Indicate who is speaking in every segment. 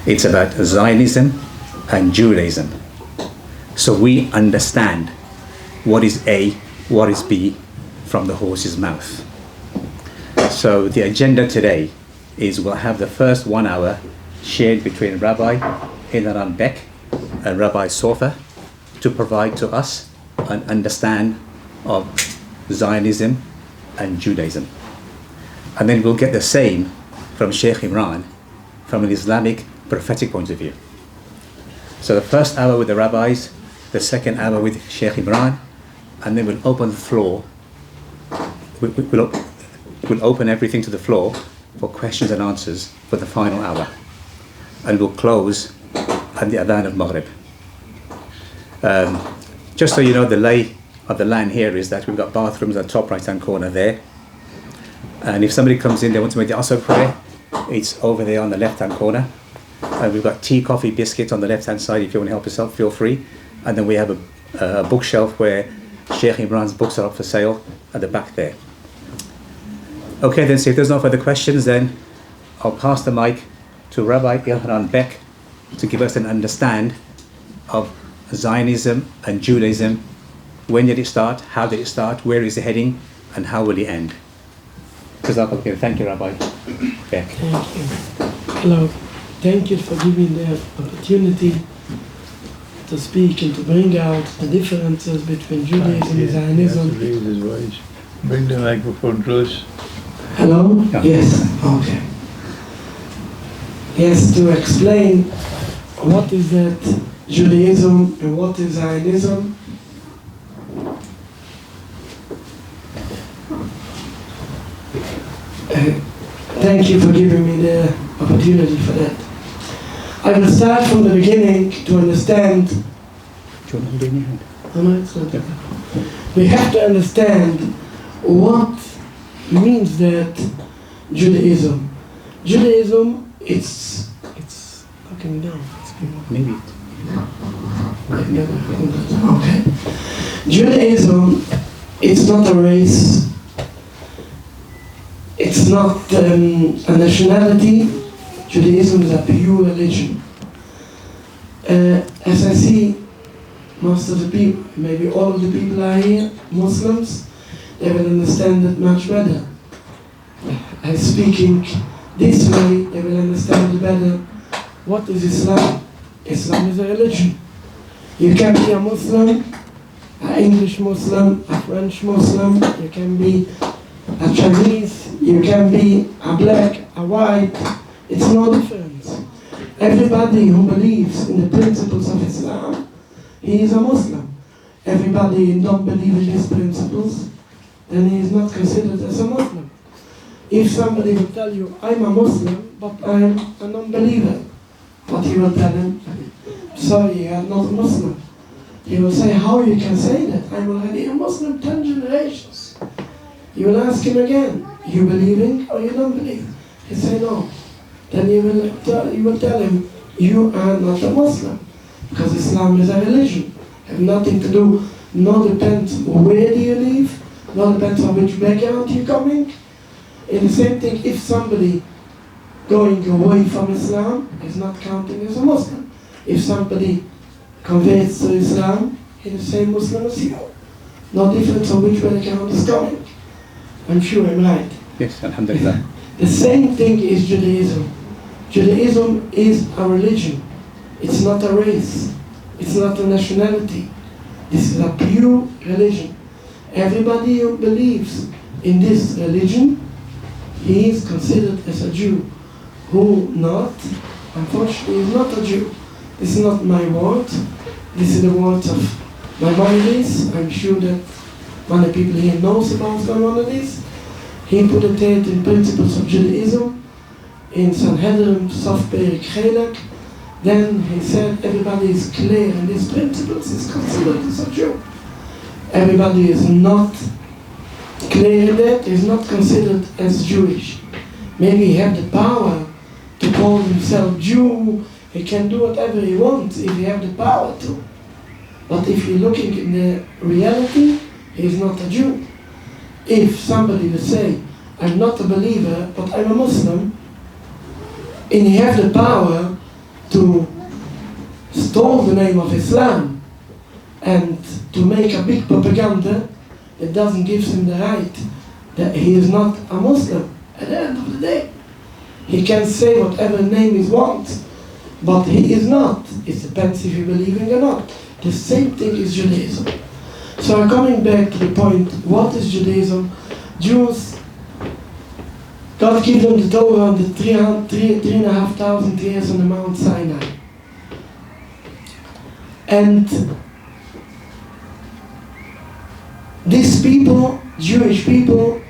Speaker 1: It's about Zionism and Judaism. So we understand what is A, what is B from the horse's mouth. So the agenda today is we'll have the first 1 hour shared between Rabbi Elhanan Beck and Rabbi Sofa to provide to us an understand of Zionism and Judaism. And then we'll get the same from Sheikh Imran from an Islamic prophetic point of view. So the first hour with the rabbis, the second hour with Sheikh Imran, and then we'll open the floor. We'll open everything to the floor for questions and answers for the final hour. And we'll close at the Adhan of Maghrib. Just so you know, the lay of the land here is that we've got bathrooms at the top right-hand corner there. And if somebody comes in, they want to make the Asr prayer, it's over there on the left-hand corner. And we've got tea, coffee, biscuits on the left-hand side. If you want to help yourself, feel free. And then we have a bookshelf where Sheikh Imran's books are up for sale at the back there. Okay, then, so if there's no further questions, then I'll pass the mic to Rabbi Elhanan Beck to give us an understand of Zionism and Judaism. When did it start? How did it start? Where is it heading? And how will it end? Thank you, Rabbi Beck.
Speaker 2: Thank you. Hello. Thank you for giving the opportunity to speak and to bring out the differences between Judaism and Zionism.
Speaker 3: Bring the microphone close.
Speaker 2: Hello? Yes. Okay. Yes, to explain what is that Judaism and what is Zionism. Thank you for giving me the opportunity for that. I will start from the beginning to understand. We have to understand what means that Judaism. Judaism, it's looking down.
Speaker 1: Maybe.
Speaker 2: Okay. Judaism, it's not a race. It's not a nationality. Judaism is a pure religion. As I see, most of the people, maybe all of the people are here, Muslims, they will understand it much better. By speaking this way, they will understand better what is Islam. Islam is a religion. You can be a Muslim, an English Muslim, a French Muslim, you can be a Chinese, you can be a black, a white, it's no difference. Everybody who believes in the principles of Islam, he is a Muslim. Everybody who don't believe in these principles, then he is not considered as a Muslim. If somebody will tell you, I'm a Muslim, but I'm a non-believer, what you will tell him? Sorry, you are not a Muslim. He will say, how you can say that? I'm already a Muslim 10 generations. You will ask him again, you believing or you don't believe? He say no. Then you will tell him, you are not a Muslim. Because Islam is a religion. Have nothing to do, no depends where do you live, no depends on which background you're coming. And the same thing, if somebody going away from Islam is not counting as a Muslim. If somebody converts to Islam, he's the same Muslim as you. No difference on which background is coming. I'm sure I'm right.
Speaker 1: Yes, alhamdulillah.
Speaker 2: The same thing is Judaism. Judaism is a religion. It's not a race. It's not a nationality. This is a pure religion. Everybody who believes in this religion, he is considered as a Jew. Who not, unfortunately, is not a Jew. This is not my word. This is the words of my Maimonides. I'm sure that many people here knows about Maimonides. He put it in Principles of Judaism in Sanhedrin, Sof Perik Chelek. Then he said everybody is clear in these principles is considered as a Jew. Everybody is not clear in that, is not considered as Jewish. Maybe he have the power to call himself Jew, he can do whatever he wants if he have the power to. But if you're looking in the reality, he is not a Jew. If somebody will say, I'm not a believer, but I'm a Muslim, and he have the power to stole the name of Islam and to make a big propaganda, it doesn't give him the right that he is not a Muslim at the end of the day. He can say whatever name he wants, but he is not. It depends if you believe in or not. The same thing is Judaism. So I'm coming back to the point, what is Judaism? Jews, God gave them the Torah on the 3,500 years on the Mount Sinai. And these people, Jewish people,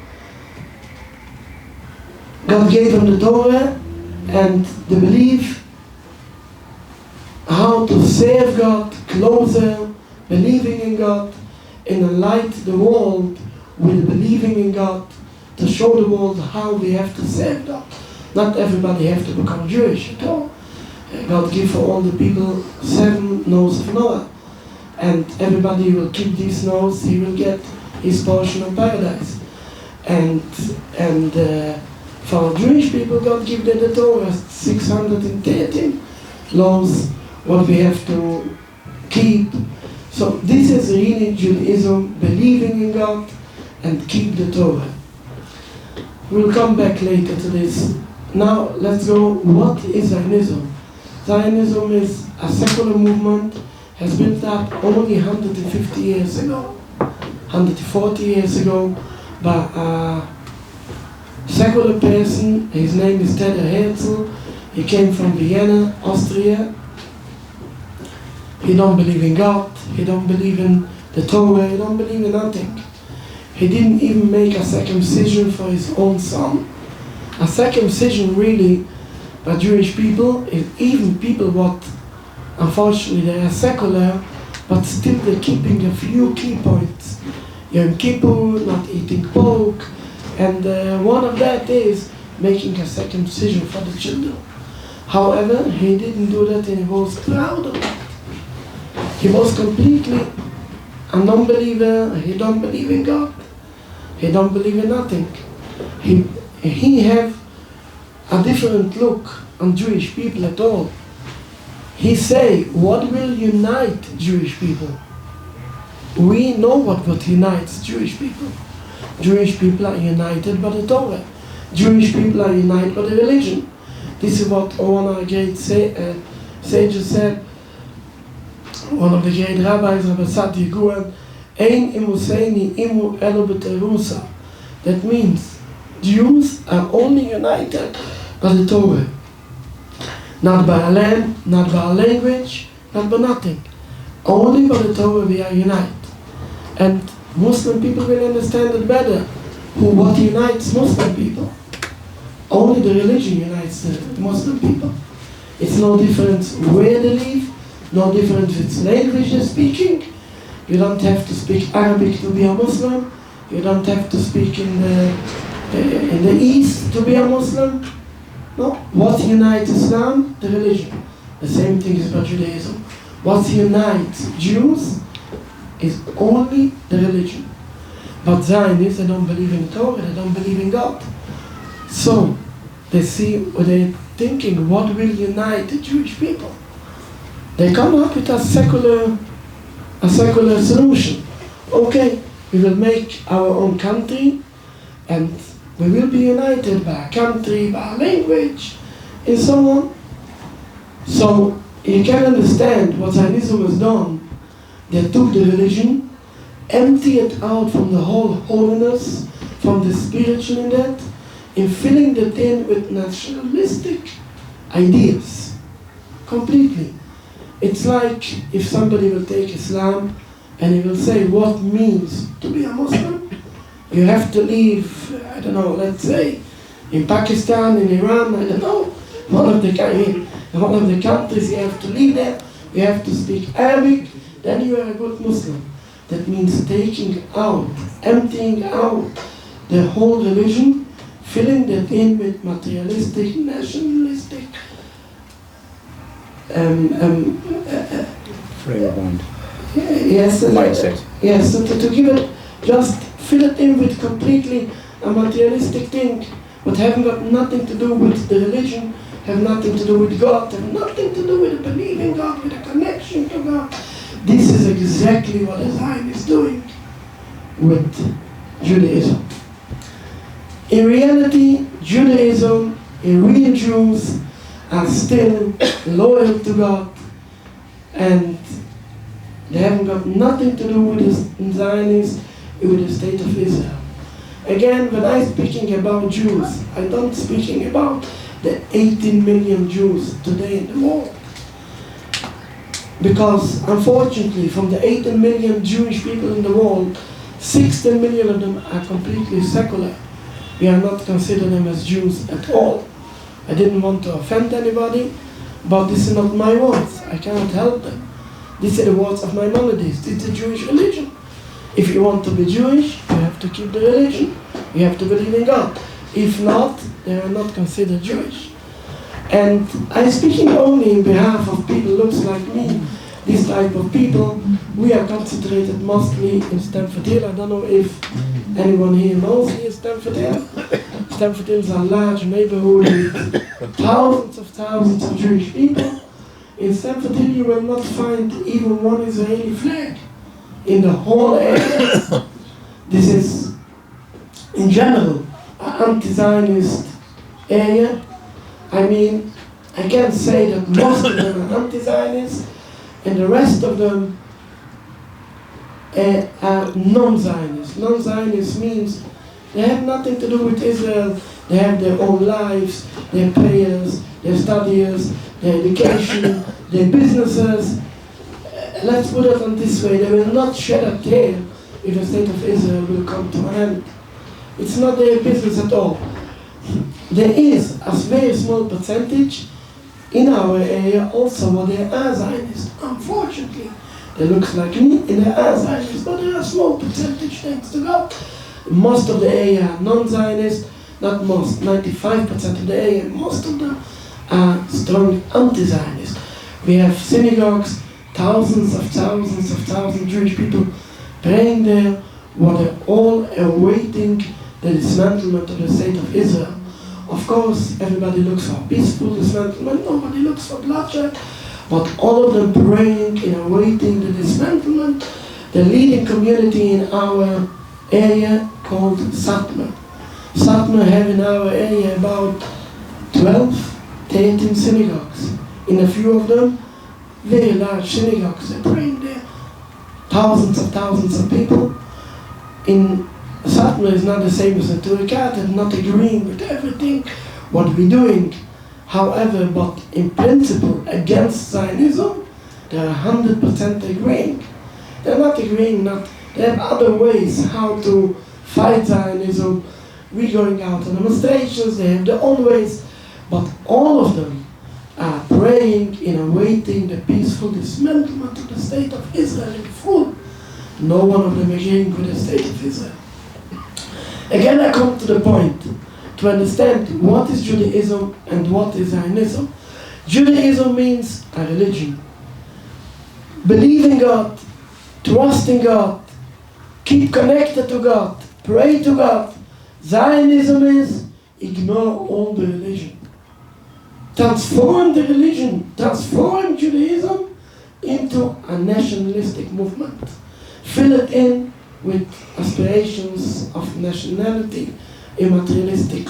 Speaker 2: God gave them the Torah and they believe how to serve God closer, believing in God, and enlighten the world with believing in God, to show the world how we have to serve God. Not everybody have to become Jewish at all. God gave for all the people 7 notes of Noah, and everybody will keep these notes, he will get his portion of paradise. And for Jewish people, God gave them the Torah, 613 laws, what we have to keep. So this is really Judaism, believing in God and keep the Torah. We'll come back later to this. Now let's go, what is Zionism? Zionism is a secular movement, has built up only 150 years ago, 140 years ago, by a secular person. His name is Herzl. He came from Vienna, Austria. He don't believe in God, he don't believe in the Torah, he don't believe in nothing. He didn't even make a circumcision for his own son. A circumcision really, by Jewish people, is even people what, unfortunately they are secular, but still they're keeping a few key points. Yom Kippur, not eating pork, and one of that is making a circumcision for the children. However, he didn't do that and he was proud of it. He was completely a non-believer, he don't believe in God. He don't believe in nothing. He have a different look on Jewish people at all. He say, what will unite Jewish people? We know what unites Jewish people. Jewish people are united by the Torah. Jewish people are united by the religion. This is what one of our great sages said. One of the great rabbis, Rabbi Sati Guan, Ein imuseini imu elo b'terusa. That means Jews are only united by the Torah. Not by a land, not by a language, not by nothing. Only by the Torah we are united. And Muslim people will understand it better. What unites Muslim people? Only the religion unites the Muslim people. It's no difference where they live, no difference which language they're speaking. You don't have to speak Arabic to be a Muslim. You don't have to speak in the East to be a Muslim. No. What unites Islam? The religion. The same thing is about Judaism. What unites Jews is only the religion. But Zionists, they don't believe in Torah, they don't believe in God. So, they're thinking, what will unite the Jewish people? They come up with a secular solution. Okay, we will make our own country, and we will be united by a country, by a language, and so on. So, you can understand what Zionism has done. They took the religion, empty it out from the whole holiness, from the spiritual in that, and filling it in with nationalistic ideas. Completely. It's like if somebody will take Islam and he will say what means to be a Muslim. You have to live, I don't know, let's say, in Pakistan, in Iran, I don't know, one of the countries you have to live there, you have to speak Arabic, then you are a good Muslim. That means taking out, emptying out the whole religion, filling that in with materialistic, nationalistic
Speaker 1: frame of mind.
Speaker 2: Yes,
Speaker 1: mindset.
Speaker 2: Yes, so to give it, just fill it in with completely a materialistic thing, but having got nothing to do with the religion, have nothing to do with God, have nothing to do with believing God, with a connection to God. This is exactly what the Zionists is doing with Judaism. In reality, Judaism, real Jews are still loyal to God, and they haven't got nothing to do with the Zionists, with the state of Israel. Again, when I'm speaking about Jews, I'm not speaking about the 18 million Jews today in the world. Because unfortunately, from the 18 million Jewish people in the world, 16 million of them are completely secular. We are not considered them as Jews at all. I didn't want to offend anybody, but this is not my words. I cannot help them. These are the words of Maimonides. It's a Jewish religion. If you want to be Jewish, you have to keep the religion. You have to believe in God. If not, they are not considered Jewish. And I'm speaking only in behalf of people who looks like me, this type of people. We are concentrated mostly in Stamford Hill. I don't know if anyone here knows here Stamford Hill. Stamford Hill is a large neighborhood with thousands of Jewish people. In Stamford Hill you will not find even one Israeli flag in the whole area. This is, in general, an anti-Zionist area. I mean, I can say that most of them are anti-Zionists, and the rest of them are non-Zionists. Non-Zionist means they have nothing to do with Israel. They have their own lives, their prayers, their studies, their education, their businesses. Let's put it on this way, they will not shed a tear if the state of Israel will come to an end. It's not their business at all. There is a very small percentage in our area also what they are Zionists. Unfortunately, they look like me and they are Zionists, but they are a small percentage, thanks to God. Most of the area are non-Zionists, not most, 95% of the area, most of them are strong anti-Zionists. We have synagogues, thousands of Jewish people praying there, what are all awaiting the dismantlement of the state of Israel. Of course, everybody looks for peaceful dismantlement, nobody looks for bloodshed, but all of them praying and awaiting the dismantlement. The leading community in our area called Satmar. Satmar have in our area about 12, 13 synagogues. In a few of them, very large synagogues, they're praying there. Thousands of people. In Satmar is not the same as Neturei Karta, not agreeing with everything what we're doing. However, but in principle against Zionism, they're 100% agreeing. They're not agreeing, they have other ways how to fight Zionism. We're going out on demonstrations, they have their own ways, but all of them are praying and awaiting the peaceful dismantlement of the state of Israel in full. No one of them agreeing with the state of Israel. Again, I come to the point to understand what is Judaism and what is Zionism. Judaism means a religion. Believe in God, trust in God, keep connected to God, pray to God. Zionism is ignore all the religion. Transform the religion, transform Judaism into a nationalistic movement. Fill it in with aspirations of nationality, immaterialistic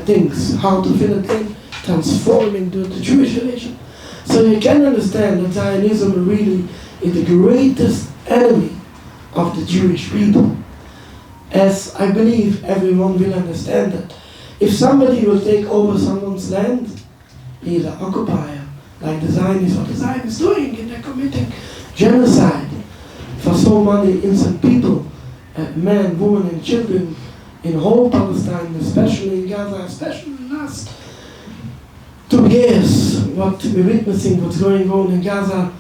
Speaker 2: things. How to fill it in, transforming the Jewish religion. So you can understand that Zionism really is the greatest enemy of the Jewish people. As I believe everyone will understand that. If somebody will take over someone's land, he's an occupier, like the Zionists, what the Zionists doing, and they're committing genocide for so many innocent people, men, women, and children in whole Palestine, especially in Gaza, especially in the last 2 years, what we're witnessing, what's going on in Gaza.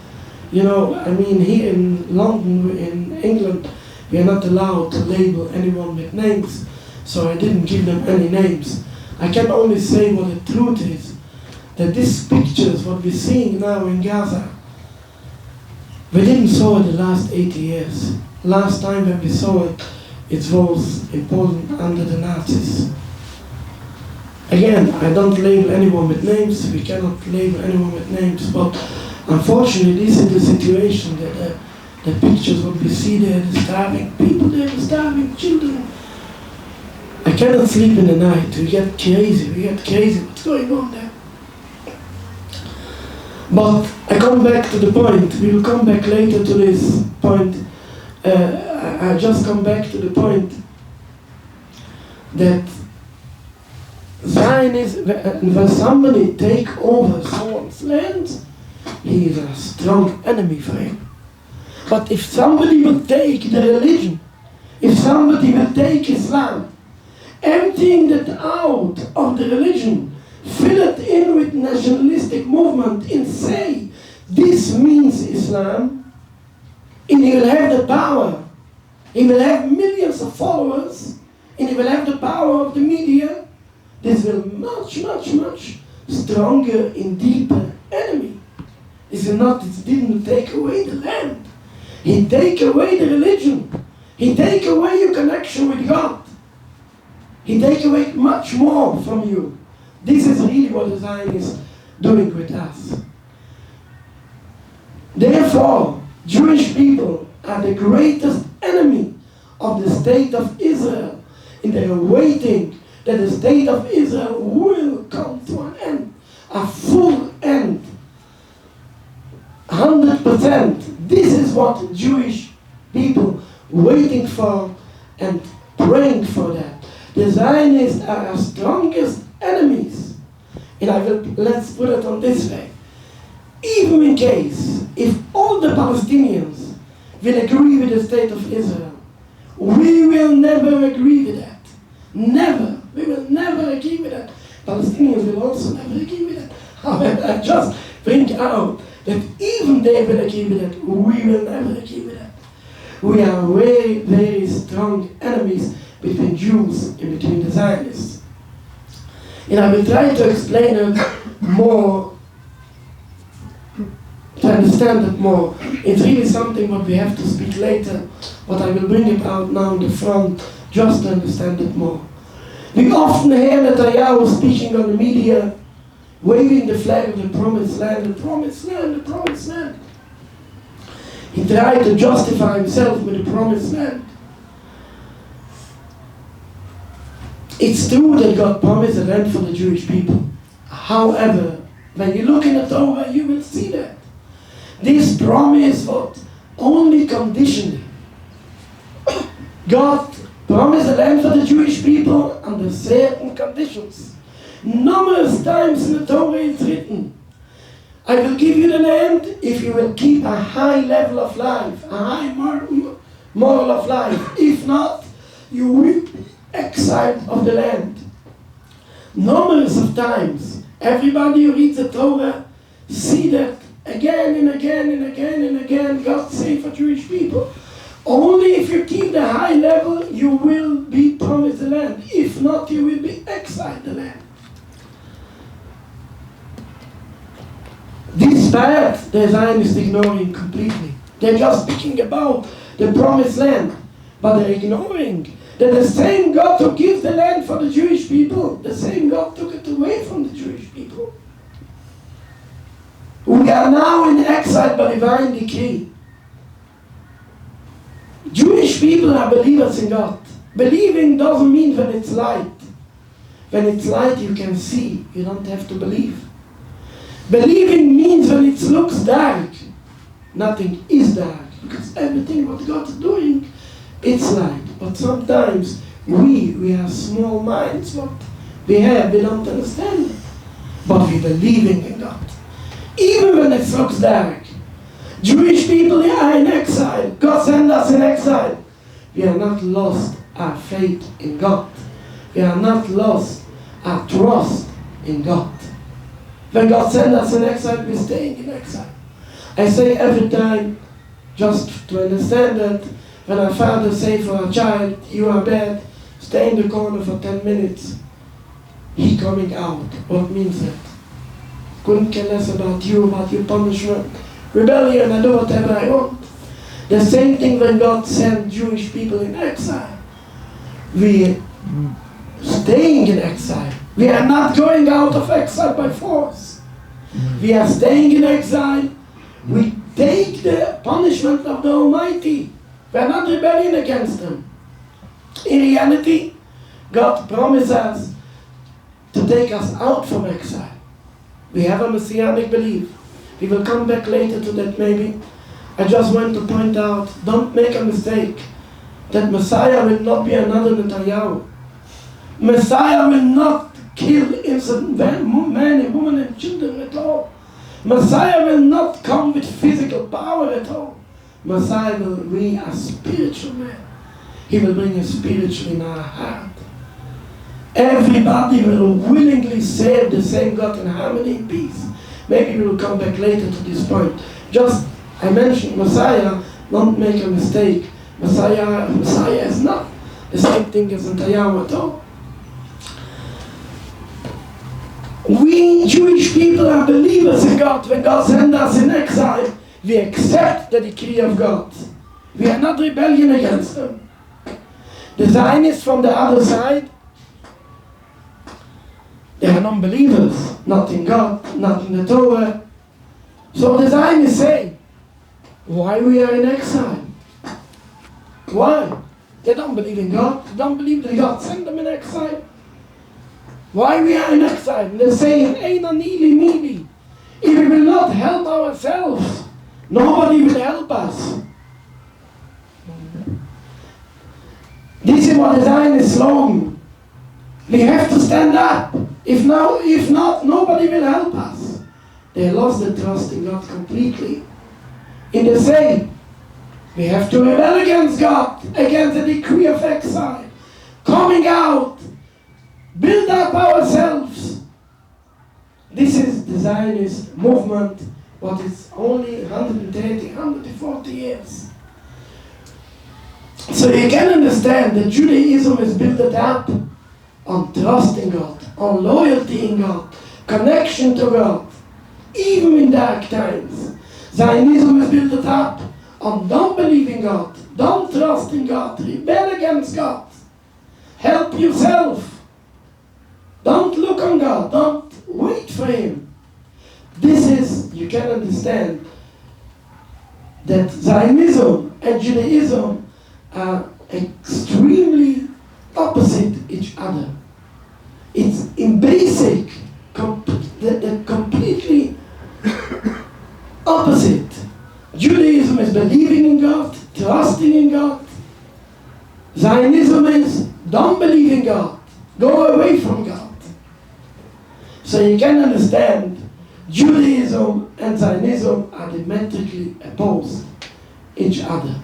Speaker 2: You know, I mean, here in London, in England, we are not allowed to label anyone with names, so I didn't give them any names. I can only say what the truth is, that these pictures, what we're seeing now in Gaza, we didn't saw it the last 80 years. Last time when we saw it, it was in Poland under the Nazis. Again, I don't label anyone with names, we cannot label anyone with names, but unfortunately this is the situation that the pictures what we see there, the starving people there, the starving children. I cannot sleep in the night, we get crazy, what's going on there? But I come back to the point, we will come back later to this point. I just come back to the point that Zionism, when somebody take over someone's land, he is a strong enemy for him. But if somebody will take the religion, if somebody will take Islam, emptying that out of the religion, fill it in with nationalistic movement and say, this means Islam, and he will have the power, he will have millions of followers, and he will have the power of the media, this will much stronger and deeper enemy. This is not, it didn't take away the land. He take away the religion. He take away your connection with God. He take away much more from you. This is really what the Zionists is doing with us. Therefore, Jewish people are the greatest enemy of the state of Israel. And they are waiting that the state of Israel will come to an end. A full end. 100%. This is what Jewish people waiting for and praying for that. The Zionists are our strongest enemies. And let's put it on this way. Even in case, if all the Palestinians will agree with the state of Israel, we will never agree with that. Never. We will never agree with that. Palestinians will also never agree with that. However, I just bring out that even they will agree with that, we will never agree with that. We are very, very strong enemies between Jews and between the Zionists. And I will try to explain it more, to understand it more. It's really something what we have to speak later, but I will bring it out now in the front just to understand it more. We often hear Netanyahu speaking on the media, waving the flag of the promised land, the promised land, the promised land. He tried to justify himself with the promised land. It's true that God promised a land for the Jewish people. However, when you look in the Torah, you will see that. This promise was only conditionally. God promised a land for the Jewish people under certain conditions. Numerous times in the Torah it's written, I will give you the land if you will keep a high level of life, a high moral of life. If not, you will be exiled of the land. Numerous of times, everybody who reads the Torah see that again and again and again and again, God say for Jewish people, only if you keep the high level, you will be promised the land. If not, you will be exiled the land. This part, the Zionists ignoring completely. They're just speaking about the promised land, but they're ignoring that the same God who gives the land for the Jewish people, the same God took it away from the Jewish people. We are now in exile by divine decree. Jewish people are believers in God. Believing doesn't mean when it's light. When it's light you can see, you don't have to believe. Believing means when it looks dark, nothing is dark, because everything what God is doing, it's light. But sometimes we have small minds, what we don't understand it. But we believing in God. Even when it looks dark. Jewish people are in exile. God sent us in exile. We are not lost our faith in God. We are not lost our trust in God. When God sent us in exile, we're staying in exile. I say every time, just to understand that, when our father say for a child, you are bad, stay in the corner for 10 minutes. He coming out. What means that? Couldn't care less about you, about your punishment. Rebellion, I do whatever I want. The same thing when God sent Jewish people in exile. We staying in exile. We are not going out of exile by force. We are staying in exile. We take the punishment of the Almighty. We are not rebelling against Him. In reality, God promises us to take us out from exile. We have a messianic belief. We will come back later to that maybe. I just want to point out, don't make a mistake, that Messiah will not be another Netanyahu. Messiah will not kill innocent men, women and children at all. Messiah will not come with physical power at all. Messiah will bring a spiritual man. He will bring a spiritual in our heart. Everybody will willingly serve the same God in harmony and peace. Maybe we will come back later to this point. Just, I mentioned Messiah, don't make a mistake. Messiah is not the same thing as Netanyahu at all. We Jewish people are believers in God. When God sends us in exile, we accept the decree of God. We are not rebellion against Him. The Zionists from the other side, they are non-believers, not in God, not in the Torah. So the Zionists say, why we are in exile? Why? They don't believe in God. They don't believe that God sent them in exile. Why we are in exile? They're saying, Eina nili mili. If we will not help ourselves, nobody will help us. This is what the Zionist slogan. We have to stand up. If not, nobody will help us. They lost the trust in God completely. In the same, we have to rebel against God, against the decree of exile. Coming out, build up ourselves. This is the Zionist movement, but it's only 130, 140 years. So you can understand that Judaism is built up on trust in God, on loyalty in God, connection to God, even in dark times. Zionism is built up on don't believe in God, don't trust in God, rebel against God, help yourself, don't look on God, don't wait for Him. This is, you can understand that Zionism and Judaism are extremely opposite each other. It's in basic, completely opposite. Judaism is believing in God, trusting in God. Zionism is don't believe in God, go away from God. So you can understand Judaism and Zionism are diametrically opposed each other.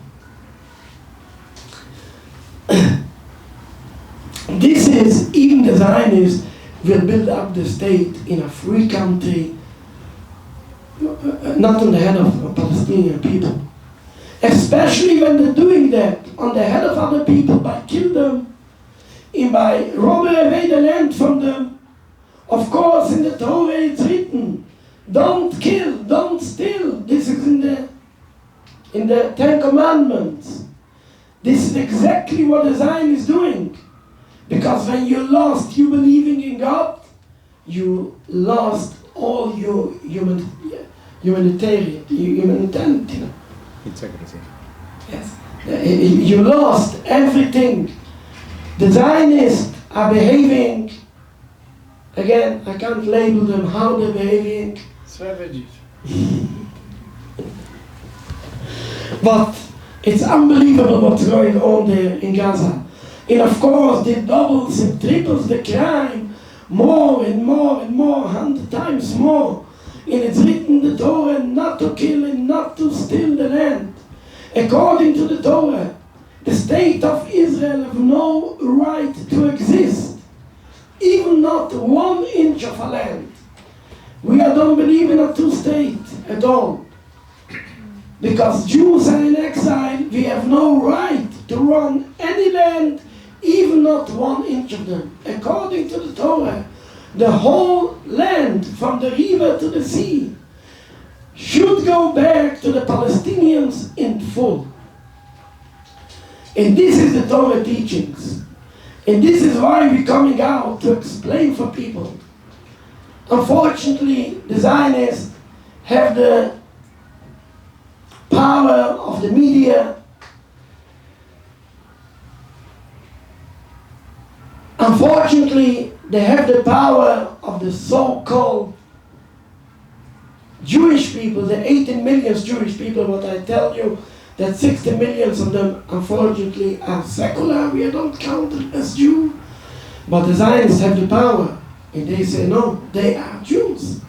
Speaker 2: This is, even the Zionists will build up the state in a free country, not on the head of Palestinian people. Especially when they're doing that on the head of other people by kill them, and by rob away the land from them. Of course, in the Torah it's written, don't kill, don't steal. This is in the Ten Commandments. This is exactly what the Zion is doing. Because when you lost you believing in God, you lost all your humanitarian.
Speaker 1: Integrity.
Speaker 2: Yes. You lost everything. The Zionists are behaving, again, I can't label them how they're behaving.
Speaker 4: Savages.
Speaker 2: But it's unbelievable what's going on there in Gaza. And of course, it doubles and triples the crime, more and more and more, 100 times more. And it's written in the Torah not to kill and not to steal the land. According to the Torah, the state of Israel have no right to exist, even not 1 inch of a land. We don't believe in a two-state at all. Because Jews are in exile, we have no right to run any land, even not 1 inch of them. According to the Torah, the whole land from the river to the sea should go back to the Palestinians in full. And this is the Torah teachings. And this is why we're coming out to explain for people. Unfortunately, the Zionists have the power of the media. Unfortunately, they have the power of the so-called Jewish people, the 18 million Jewish people. What I tell you, that 60 millions of them, unfortunately, are secular. We don't count them as Jews. But the Zionists have the power. And they say, no, they are Jews.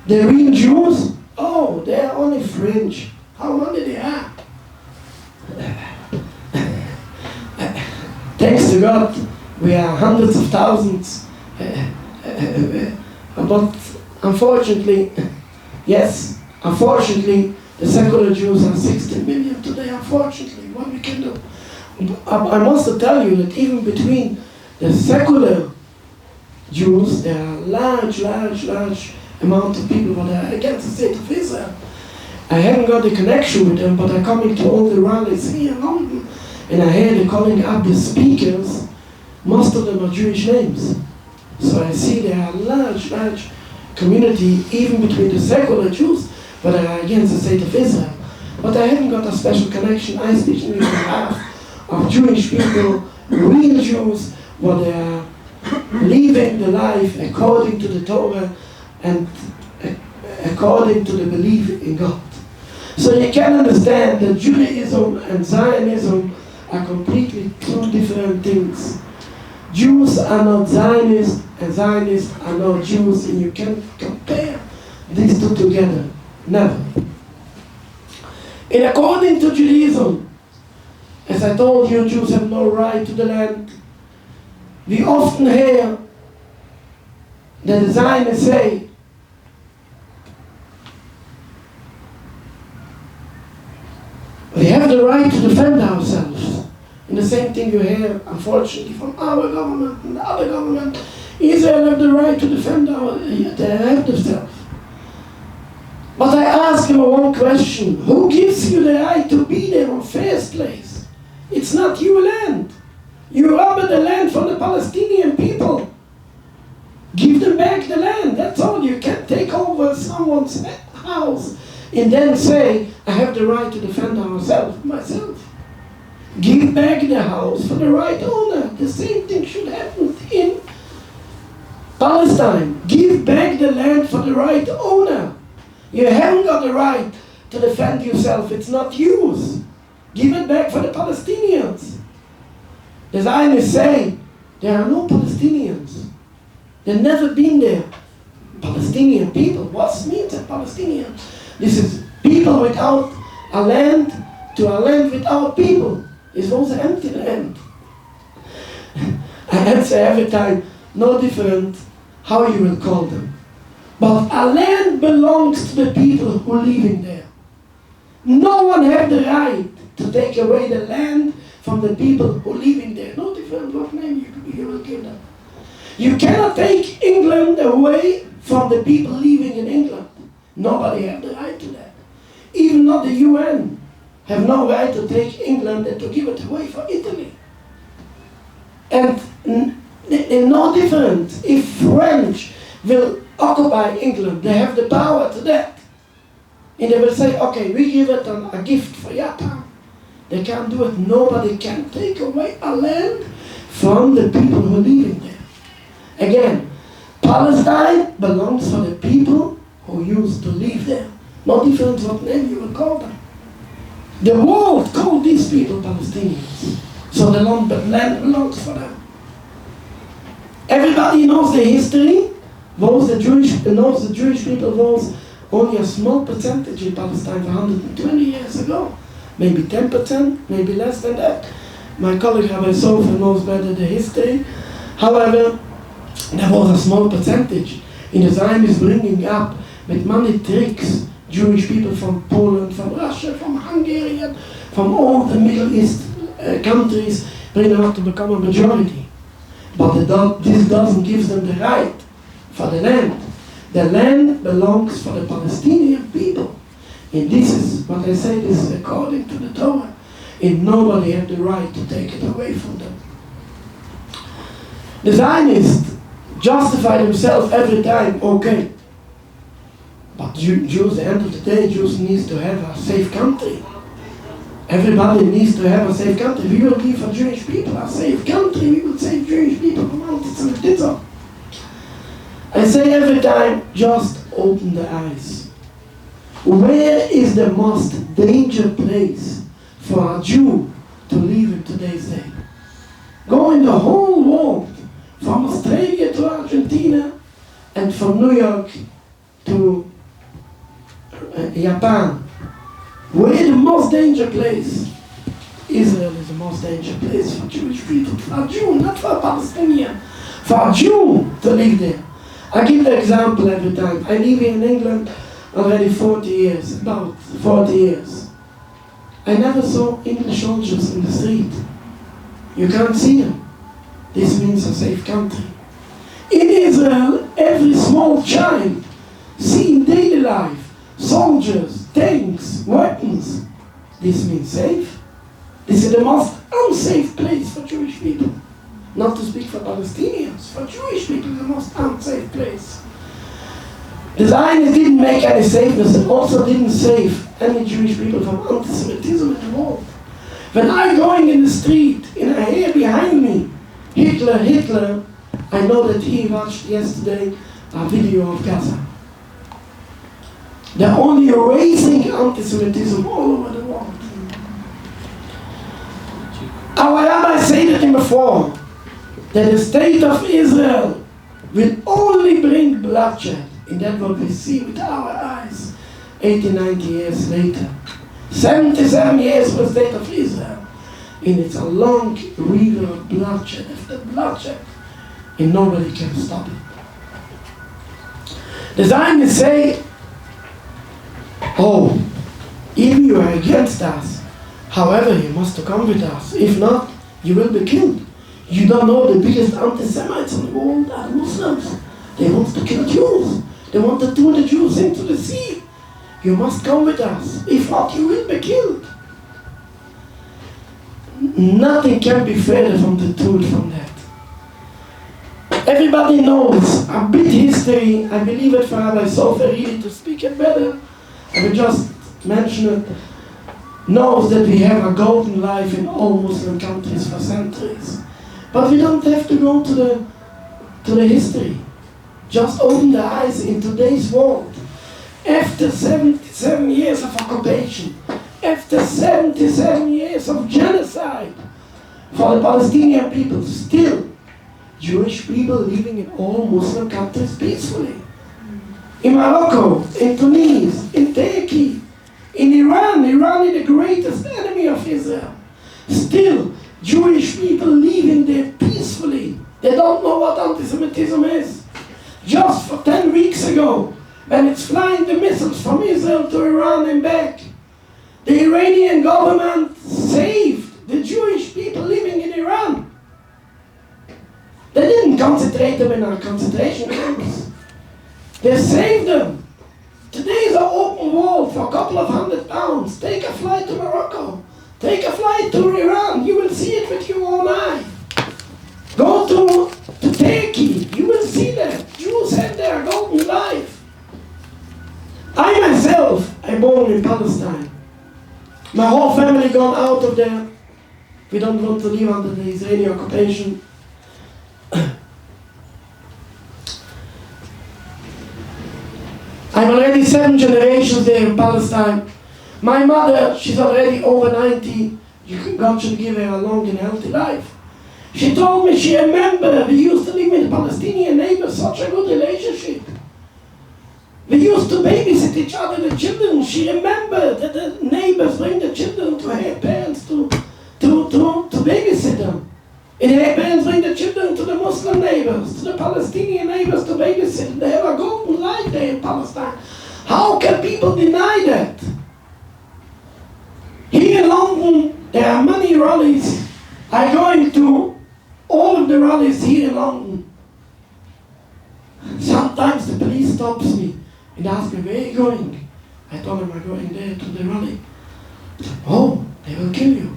Speaker 2: The real Jews, oh, they are only fringe. How many they are? Thanks to God, we are hundreds of thousands. But unfortunately, yes, unfortunately, the secular Jews are 60 million today, unfortunately. What we can do? I must tell you that even between the secular Jews, there are large amount of people that are against the state of Israel. I haven't got a connection with them, but I'm coming to all the rallies here in London, and I hear they're calling up the speakers. Most of them are Jewish names. So I see there are large community, even between the secular Jews, but are against the state of Israel. But I haven't got a special connection. I speak on behalf of Jewish people, real Jews, what they are living the life according to the Torah and according to the belief in God. So you can understand that Judaism and Zionism are completely two different things. Jews are not Zionists, and Zionists are not Jews, and you can't compare these two together. Never. And according to Judaism, as I told you, Jews have no right to the land. We often hear that the Zionists say, we have the right to defend ourselves. And the same thing you hear, unfortunately, from our government and the other government. Israel have the right to defend themselves. But I ask you one question. Who gives you the right to be there in the first place? It's not your land. You robbed the land from the Palestinian people. Give them back the land. That's all. You can't take over someone's house and then say, I have the right to defend myself. Give back the house for the right owner. The same thing should happen in Palestine. Give back the land for the right owner. You haven't got the right to defend yourself. It's not yours. Give it back for the Palestinians. The Zionists say, there are no Palestinians. They've never been there. Palestinian people. What means a Palestinian? This is people without a land to a land without people. It was an empty land. I answer every time, no different how you will call them. But a land belongs to the people who live in there. No one has the right to take away the land from the people who live in there. No different what name you will give them. You cannot take England away from the people living in England. Nobody has the right to that. Even not the UN have no right to take England and to give it away for Italy. And no different if French will occupy England. They have the power to that. And they will say, okay, we give it a gift for your time. They can't do it. Nobody can take away a land from the people who live in there. Again, Palestine belongs for the people who used to live there. No difference what name you will call them. The world called these people Palestinians. So the land belongs for them. Everybody knows the history. Knows the Jewish people was only a small percentage in Palestine 120 years ago. Maybe 10%, maybe less than that. My colleague Rabbi Sofer knows better the history. However, there was a small percentage. And the Zionists bringing up with many tricks Jewish people from Poland, from Russia, from Hungary, from all the Middle East countries, bring them up to become a majority. But this doesn't give them the right for the land. The land belongs for the Palestinian people. And this is what I say, this is according to the Torah. And nobody has the right to take it away from them. The Zionists justify themselves every time, okay. But Jews, at the end of the day, Jews need to have a safe country. Everybody needs to have a safe country. We will give for Jewish people a safe country. We will save Jewish people from anti-Semitism. I say every time, just open the eyes. Where is the most dangerous place for a Jew to live in today's day? Go in the whole world, from Australia to Argentina, and from New York to Japan. Where the most dangerous place? Israel is the most dangerous place for Jewish people. For a Jew, not for a Palestinian. For a Jew to live there. I give the example every time. I live in England already 40 years, about 40 years. I never saw English soldiers in the street. You can't see them. This means a safe country. In Israel, every small child see in daily life soldiers, tanks, weapons. This means safe. This is the most unsafe place for Jewish people. Not to speak for Palestinians, for Jewish people, the most unsafe place. The Zionists didn't make any safeness and also didn't save any Jewish people from anti-Semitism in the world. When I'm going in the street and I hear behind me, Hitler, Hitler, I know that he watched yesterday a video of Gaza. They're only erasing anti-Semitism all over the world. Our rabbis said it before, that the state of Israel will only bring bloodshed. And that's what we see with our eyes 80, 90 years later. 77 years for the state of Israel. And it's a long river of bloodshed after bloodshed. And nobody can stop it. The Zionists say, oh, if you are against us, however, you must come with us. If not, you will be killed. You don't know the biggest anti-Semites in the world are Muslims. They want to kill Jews. They want to throw the Jews into the sea. You must come with us. If not, you will be killed. Nothing can be further from the truth from that. Everybody knows a bit history. I believe it for Rabbi Sofer really to speak it better. I will just mention it. Knows that we have a golden life in all Muslim countries for centuries. But we don't have to go to the history. Just open the eyes in today's world. After 77 years of occupation, after 77 years of genocide for the Palestinian people, still Jewish people living in all Muslim countries peacefully. In Morocco, in Tunis, in Turkey, in Iran. Iran is the greatest enemy of Israel. Still, Jewish people living there peacefully. They don't know what anti-Semitism is. Just for 10 weeks ago, when it's flying the missiles from Israel to Iran and back, the Iranian government saved the Jewish people living in Iran. They didn't concentrate them in our concentration camps. They saved them. Today is an open world for a couple of £100. Take a flight to Morocco. Take a flight to Iran. You will see it with your own eye. Go to Turkey. You will see that. Jews have their golden life. I myself, I'm born in Palestine. My whole family gone out of there. We don't want to live under the Israeli occupation. I'm already 7 generations there in Palestine. My mother, she's already over 90. God should give her a long and healthy life. She told me she remembered we used to live with Palestinian neighbors, such a good relationship. We used to babysit each other, the children. She remembered that the neighbors bring the children to her parents to babysit them. And her parents bring the children to the Muslim neighbors, to the Palestinian neighbors to babysit. They have a golden life there in Palestine. How can people deny that? Here in London, there are many rallies. I'm going to all of the rallies here in London. Sometimes the police stops me and asks me, where are you going? I told him I'm going there to the rally. Oh, they will kill you.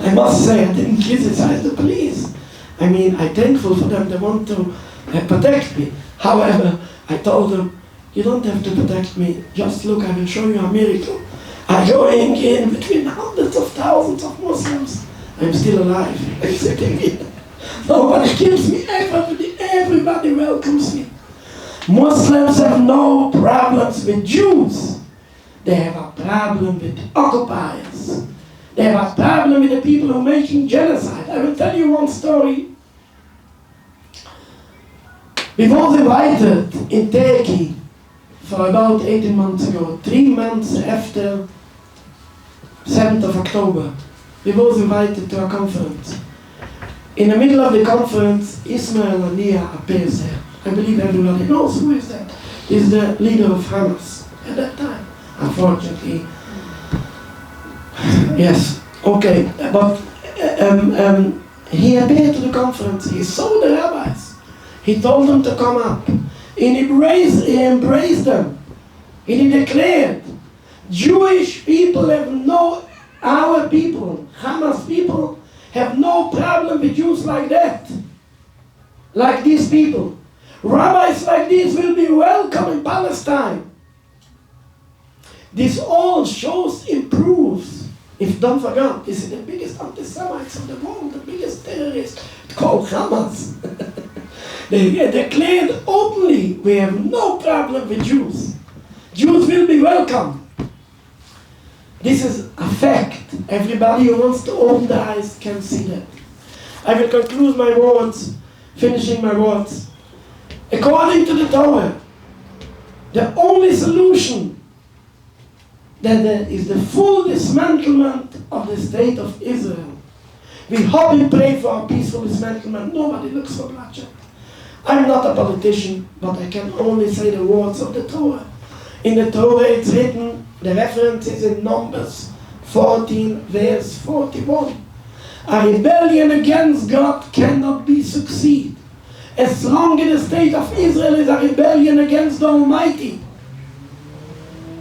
Speaker 2: I must say I didn't criticize the police. I mean, I'm thankful for them. They want to protect me. However, I told them, you don't have to protect me. Just look, I will show you a miracle. I'm going in between hundreds of thousands of Muslims. I'm still alive. I'm sitting here. Nobody kills me. Everybody welcomes me. Muslims have no problems with Jews. They have a problem with occupiers. They have a problem with the people who are making genocide. I will tell you one story. We was invited in Turkey for about 18 months ago, 3 months after 7th of October. We was invited to a conference. In the middle of the conference, Ismail Haniyeh appears there. I believe everybody knows who is that. He's the leader of Hamas at that time, unfortunately. Yes, okay, but he appeared to the conference. He saw the rabbis. He told them to come up. He embraced them. And he declared, Jewish people have our people, Hamas people, have no problem with Jews like that. Like these people. Rabbis like these will be welcome in Palestine. This all shows, improves. If don't forget, this is the biggest anti-Semites of the world, the biggest terrorists called Hamas. They declared openly, we have no problem with Jews. Jews will be welcome. This is a fact. Everybody who wants to open their eyes can see that. I will conclude my words, finishing my words. According to the Torah, the only solution that there is the full dismantlement of the state of Israel. We hope and pray for a peaceful dismantlement. Nobody looks for bloodshed. I'm not a politician, but I can only say the words of the Torah. In the Torah it's written, the reference is in Numbers 14, verse 41. A rebellion against God cannot be succeed. As long as the state of Israel is a rebellion against the Almighty.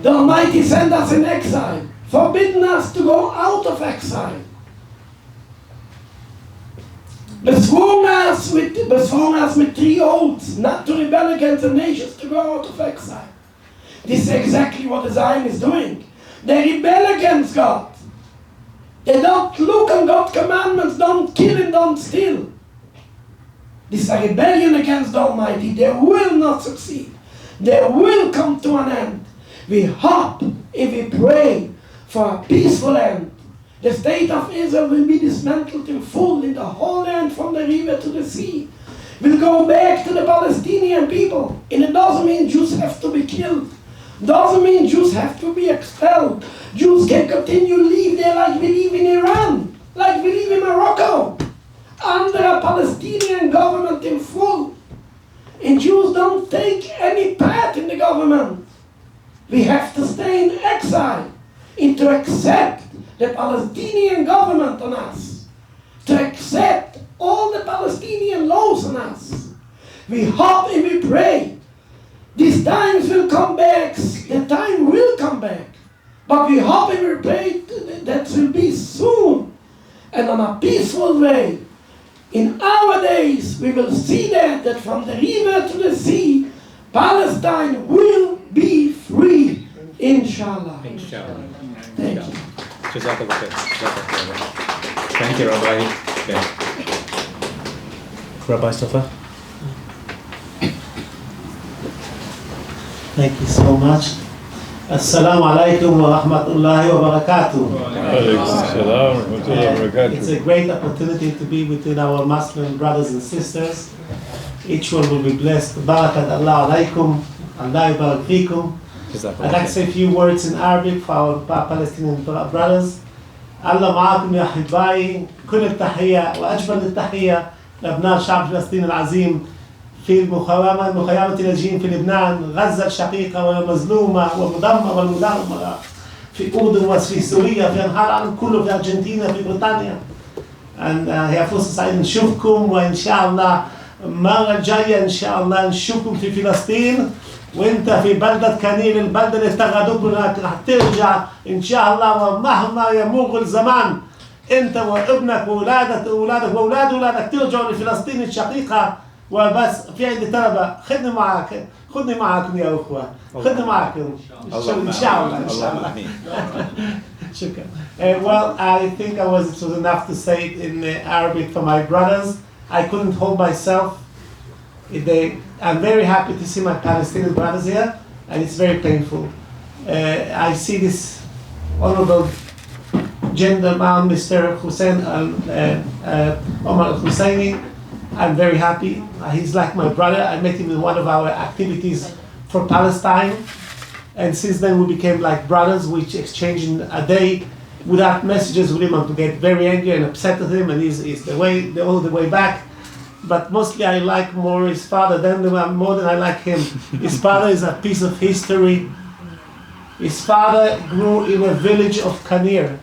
Speaker 2: The Almighty sent us in exile, forbidden us to go out of exile. Besworn us with 3 oaths not to rebel against the nations to go out of exile. This is exactly what the Zion is doing. They rebel against God. They don't look on God's commandments, don't kill and don't steal. This is a rebellion against the Almighty. They will not succeed. They will come to an end. We hope, if we pray for a peaceful end, the state of Israel will be dismantled in full in the whole land from the river to the sea. We'll go back to the Palestinian people. And it doesn't mean Jews have to be killed. Doesn't mean Jews have to be expelled. Jews can continue to live there like we live in Iran, like we live in Morocco, under a Palestinian government in full. And Jews don't take any part in the government. We have to stay in exile and to accept the Palestinian government on us, to accept all the Palestinian laws on us. We hope and we pray. These times will come back. The time will come back. But we hope and we pray that will be soon and on a peaceful way. In our days, we will see that from the river to the sea, Palestine will be free. Inshallah.
Speaker 1: Inshallah.
Speaker 2: Thank you.
Speaker 1: Jazakallah khair. Thank you, Rabbi. Yeah. Rabbi Safa.
Speaker 4: Thank you so much. Assalamu alaikum wa rahmatullahi wa barakatuh. It's a great opportunity to be between our Muslim brothers and sisters. Each one will be blessed. Barakat Allah alaikum. Allah yubarak fikum. I'd like to say a few words in Arabic for our Palestinian brothers. Allah ma'akum ya hibai. كل التحية وأجمل التحية لأبناء شعب فلسطين العظيم في المخيمة اللاجئين في لبنان، غزة الشقيقة والمظلومة والمدمرة والمدمرة في أردن وفي سوريا في أنحاء العالم كله، في أرجنتينا، في بريطانيا. هي فرصة سعيدة نشوفكم، وإن شاء الله المرة الجاية إن شاء الله نشوفكم في فلسطين، وأنت في بلدة كنيل، البلدة اللي استغادوك هناك، راح ترجع إن شاء الله، ومهما يمر الزمان أنت وابنك وأولادك وأولادك وأولاد أولادك ترجعوا لفلسطين الشقيقة وبس. في عندي طلبة خدني معكم يا أخوة، خدني معكم إن شاء الله. شكرا. Well, I think it was enough to say it in Arabic for my brothers. I couldn't hold myself. I'm very happy to see my Palestinian brothers here, and it's very painful. I see this honorable gentleman, Mr. Hosein, Omar Hoseini. I'm very happy. He's like my brother. I met him in one of our activities for Palestine, and since then we became like brothers. We exchanged a day without messages with him. I get very angry and upset with him, and he's all the way back. But mostly I like more his father more than I like him. His father is a piece of history. His father grew in a village of Kanir.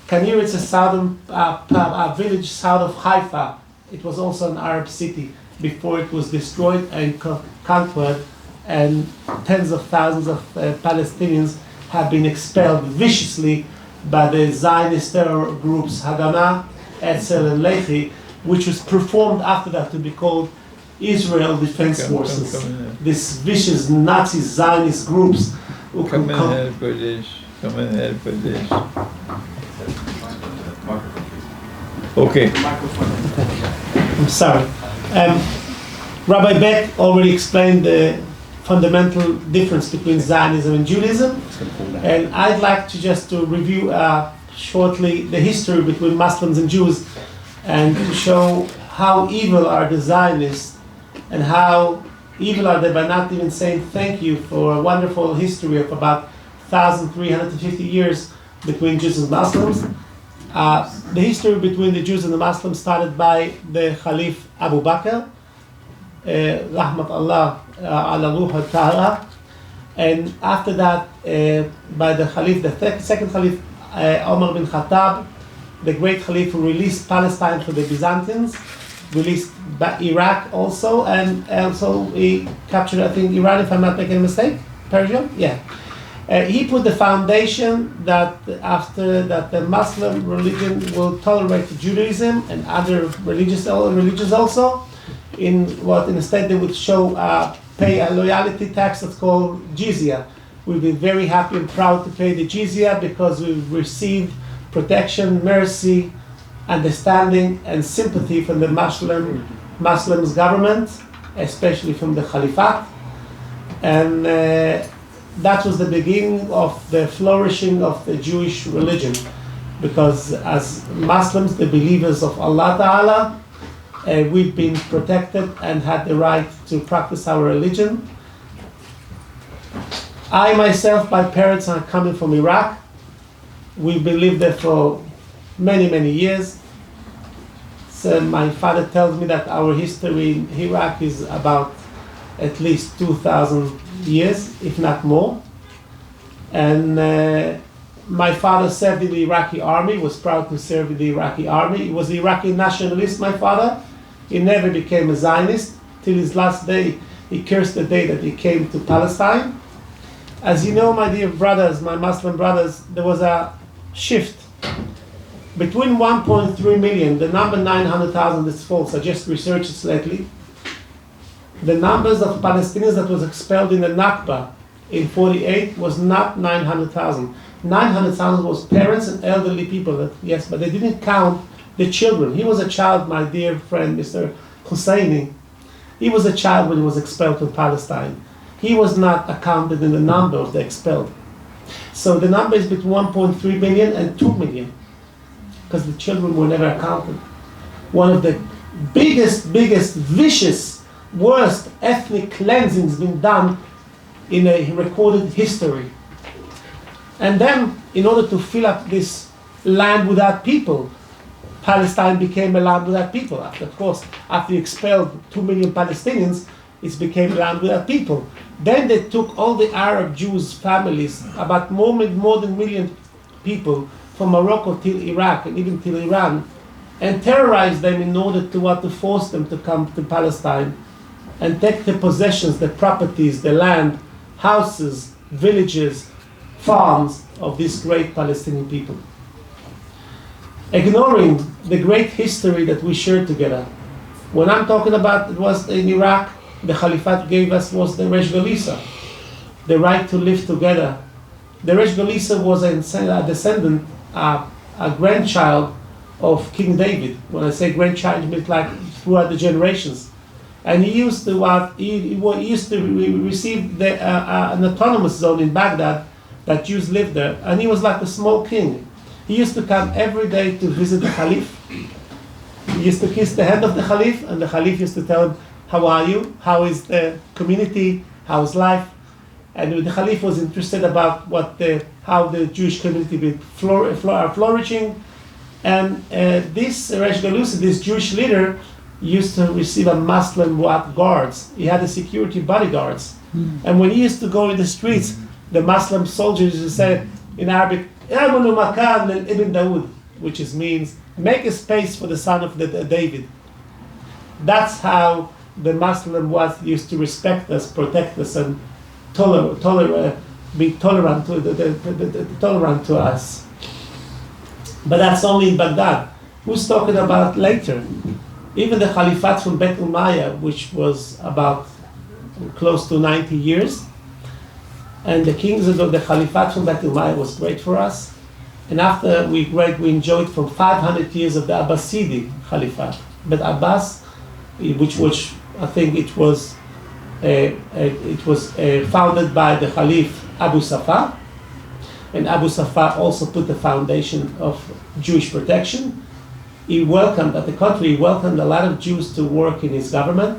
Speaker 4: Kanir is a southern a village south of Haifa. It was also an Arab city before it was destroyed and conquered, and tens of thousands of Palestinians have been expelled viciously by the Zionist terror groups Haganah, Etzel, and Lehi, which was performed after that to be called Israel Defense Forces. These vicious Nazi Zionist groups who
Speaker 3: Come in here for this. Okay.
Speaker 4: I'm sorry. Rabbi Beck already explained the fundamental difference between Zionism and Judaism, and I'd like to just to review shortly the history between Muslims and Jews, and to show how evil are the Zionists, and how evil are they by not even saying thank you for a wonderful history of about 1,350 years between Jews and Muslims. The history between the Jews and the Muslims started by the Caliph Abu Bakr, Rahmat Allah ala Ruh al-Tahra, and after that by the Caliph, the second Caliph, Omar bin Khattab, the great Caliph who released Palestine for the Byzantines, released Iraq also, and also he captured, I think, Iran, if I'm not making a mistake, Persia, yeah. He put the foundation that after that the Muslim religion will tolerate Judaism and other religions also, instead they would pay a loyalty tax that's called jizya. We've been very happy and proud to pay the jizya because we've received protection, mercy, understanding, and sympathy from the Muslims government, especially from the Caliphate, and that was the beginning of the flourishing of the Jewish religion, because as Muslims, the believers of Allah Ta'ala, we've been protected and had the right to practice our religion. I myself, my parents are coming from Iraq. We've been lived there for many, many years. So my father tells me that our history in Iraq is about at least 2,000 years, if not more. And my father served in the Iraqi army, was proud to serve in the Iraqi army. He was an Iraqi nationalist, my father. He never became a Zionist. Till his last day, he cursed the day that he came to Palestine. As you know, my dear brothers, my Muslim brothers, there was a shift. Between 1.3 million, the number 900,000 is false, I just researched it lately. The numbers of Palestinians that was expelled in the Nakba in 48 was not 900,000. 900,000 was parents and elderly people, yes, but they didn't count the children. He was a child, my dear friend, Mr. Hoseini. He was a child when he was expelled from Palestine. He was not accounted in the number of the expelled. So the number is between 1.3 million and 2 million, because the children were never accounted. One of the biggest, vicious, worst ethnic cleansings been done in a recorded history. And then, in order to fill up this land without people, Palestine became a land without people. After you expelled 2 million Palestinians, it became a land without people. Then they took all the Arab Jews families, about more than a million people, from Morocco till Iraq and even till Iran, and terrorized them in order to force them to come to Palestine and take the possessions, the properties, the land, houses, villages, farms of these great Palestinian people. ignoring the great history that we shared together. When I'm talking about it was in Iraq, the Caliphate gave us was the Resh Galisa, the right to live together. The Resh Galisa was a descendant, a grandchild of King David. When I say grandchild, it means like throughout the generations. And he used to receive an autonomous zone in Baghdad that Jews lived there, and he was like a small king. He used to come every day to visit the Caliph. He used to kiss the hand of the Caliph, and the Caliph used to tell him, "How are you? How is the community? How is life?" And the Caliph was interested about how the Jewish community are flourishing. And this Resh Galusi, this Jewish leader, used to receive a Muslim guards. He had a security bodyguards. And when he used to go in the streets, the Muslim soldiers used to say in Arabic, "Amanu makan lil Ibn Dawood," which means make a space for the son of David. That's how the Muslim used to respect us, protect us, and be tolerant to us. But that's only in Baghdad. Who's talking about later? Even the Caliphate from Bet Umayyah, which was about close to 90 years, and the kings of the Caliphate from Bet Umayyah was great for us. And after we enjoyed from 500 years of the Abbasidi Caliphate. But Abbas, which I think it was founded by the Caliph Abu Safa, and Abu Safa also put the foundation of Jewish protection. He welcomed a lot of Jews to work in his government.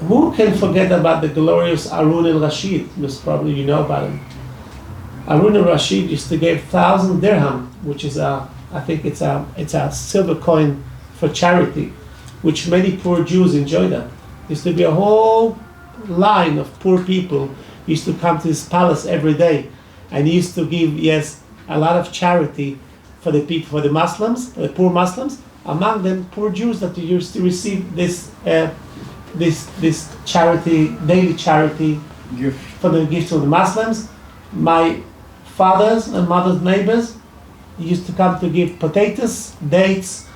Speaker 4: Who can forget about the glorious Harun al-Rashid? Most probably you know about him. Harun al-Rashid used to give 1,000 dirham, which is I think it's a silver coin for charity, which many poor Jews enjoy that. Used to be a whole line of poor people used to come to his palace every day, and he used to give a lot of charity for the people, for the Muslims, for the poor Muslims. Among them, poor Jews that used to receive this charity, daily charity for the gifts of the Muslims. My father's and mother's neighbors used to come to give potatoes, dates,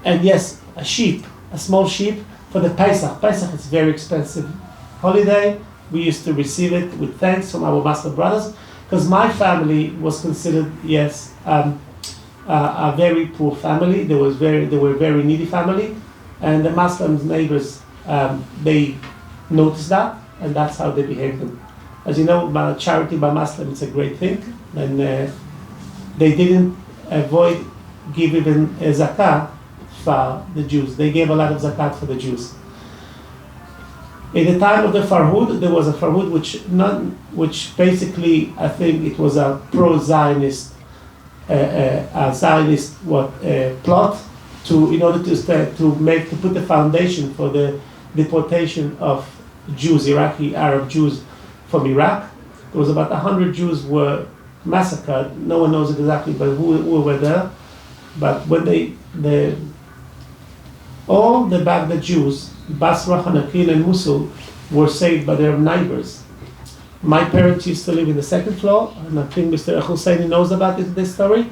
Speaker 4: and a sheep, a small sheep for the Pesach. Pesach is very expensive holiday. We used to receive it with thanks from our Muslim brothers, because my family was considered a very poor family. They were very needy family, and the Muslim neighbors they noticed that, and that's how they behaved them. As you know, charity by Muslim is a great thing, and they didn't avoid giving a zakat for the Jews. They gave a lot of zakat for the Jews. In the time of the Farhud, there was a Farhud which basically, I think it was a pro-Zionist, plot in order to put the foundation for the deportation of Jews, Iraqi Arab Jews from Iraq. There was about 100 Jews were massacred. No one knows exactly who were there. But when all the Baghdad Jews, Basra, Hanakil, and Mosul, were saved by their neighbors. My parents used to live in the second floor, and I think Mr. Hosein knows about this story.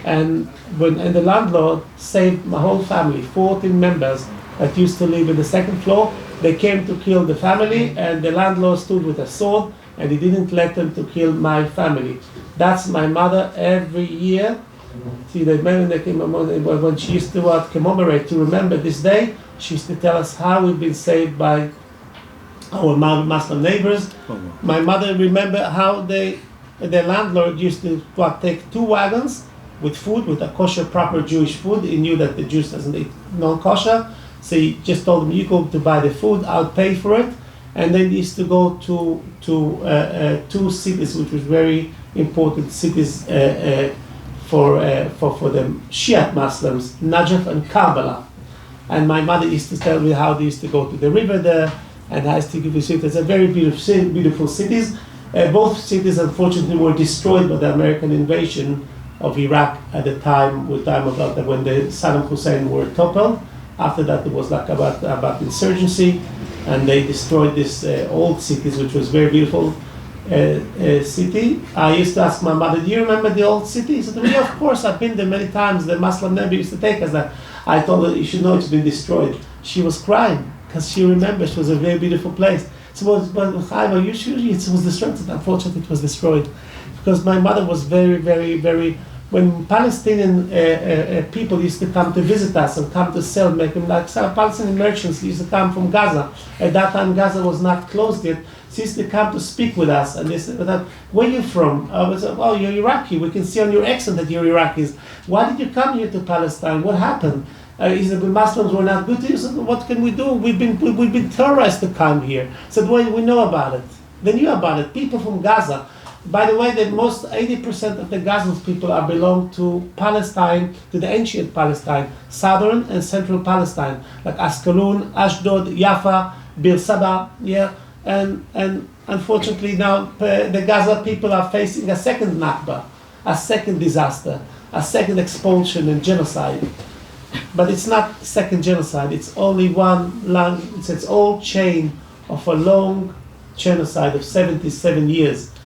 Speaker 4: And the landlord saved my whole family, 14 members that used to live in the second floor. They came to kill the family, and the landlord stood with a sword, and he didn't let them to kill my family. That's my mother every year. See, when she used to commemorate, to remember this day, she used to tell us how we've been saved by our Muslim neighbors. My mother remember how the landlord used to take 2 wagons with food, with a kosher, proper Jewish food. He knew that the Jews doesn't eat non-kosher, so he just told them, "You go to buy the food, I'll pay for it." And then he used to go to 2 cities, which was very important cities for the Shiite Muslims, Najaf and Karbala. And my mother used to tell me how they used to go to the river there, and I used to give you cities. They're very beautiful cities. Both cities, unfortunately, were destroyed by the American invasion of Iraq at the time, when the Saddam Hussein were toppled. After that, it was about insurgency, and they destroyed these old cities, which was very beautiful. city. I used to ask my mother, do you remember the old city? She said, yeah, of course, I've been there many times. The Muslim Nabi used to take us there. I told her, you should know it's been destroyed. She was crying because she remembers it was a very beautiful place. So, but Chaim, you sure it was destroyed? Unfortunately, it was destroyed because my mother was very, very, very. When Palestinian people used to come to visit us and come to sell, Palestinian merchants used to come from Gaza. At that time, Gaza was not closed yet. They used to come to speak with us, and they said, "Where are you from?" I was, "Oh, you're Iraqi. We can see on your accent that you're Iraqis. Why did you come here to Palestine? What happened?" He said, "The Muslims were not good to you." I said, "What can we do? We've been terrorized to come here." I said, "Well, we know about it." They knew about it. People from Gaza. By the way, the most 80% of the Gazan people are belong to Palestine, to the ancient Palestine, southern and central Palestine, like Ascalon, Ashdod, Jaffa, Beersheba, yeah, and unfortunately now the Gaza people are facing a second Nakba, a second disaster, a second expulsion and genocide. But it's not second genocide, it's only one long, it's its old chain of a long genocide of 77 years.